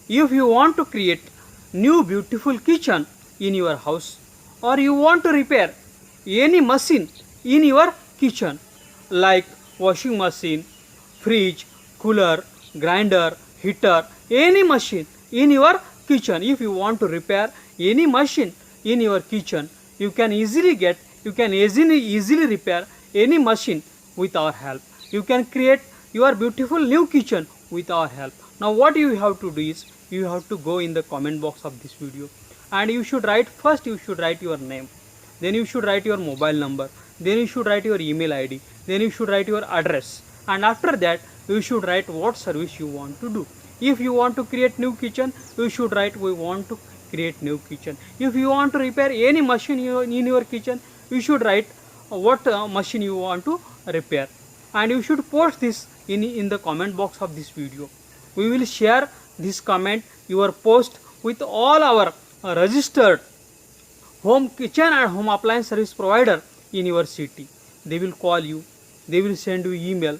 If you want to create new beautiful kitchen in your house, or you want to repair any machine in your kitchen like washing machine, fridge, cooler, grinder, heater, any machine in your kitchen, if you want to repair any machine in your kitchen, you can easily repair any machine with our help. You can create your beautiful new kitchen with our help. Now what you have to do is, you have to go in the comment box of this video, and you should write your name, then you should write your mobile number, then you should write your email id, then you should write your address, and after that you should write what service you want to do. If you want to create new kitchen, you should write we want to create new kitchen. If you want to repair any machine in your kitchen, you should write what machine you want to repair, and you should post this in the comment box of this video. We will share this comment, your post, with all our registered home kitchen and home appliance service provider in your city. They will call you, they will send you email,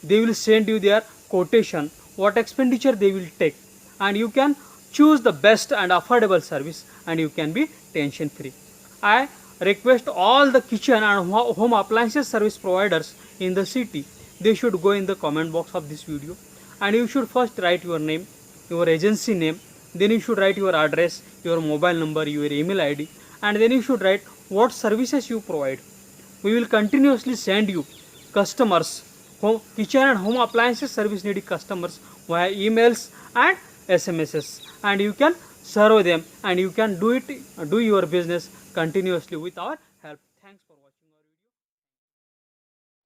they will send you their quotation, what expenditure they will take, and you can choose the best and affordable service, and you can be tension free. I request all the kitchen and home appliances service providers in the city, they should go in the comment box of this video, and you should first write your name, your agency name, then you should write your address, your mobile number, your email id, and then you should write what services you provide. We will continuously send you customers, kitchen and home appliances service needy customers via emails and SMSs, and you can serve them, and you can do your business continuously with our help. Thanks for watching.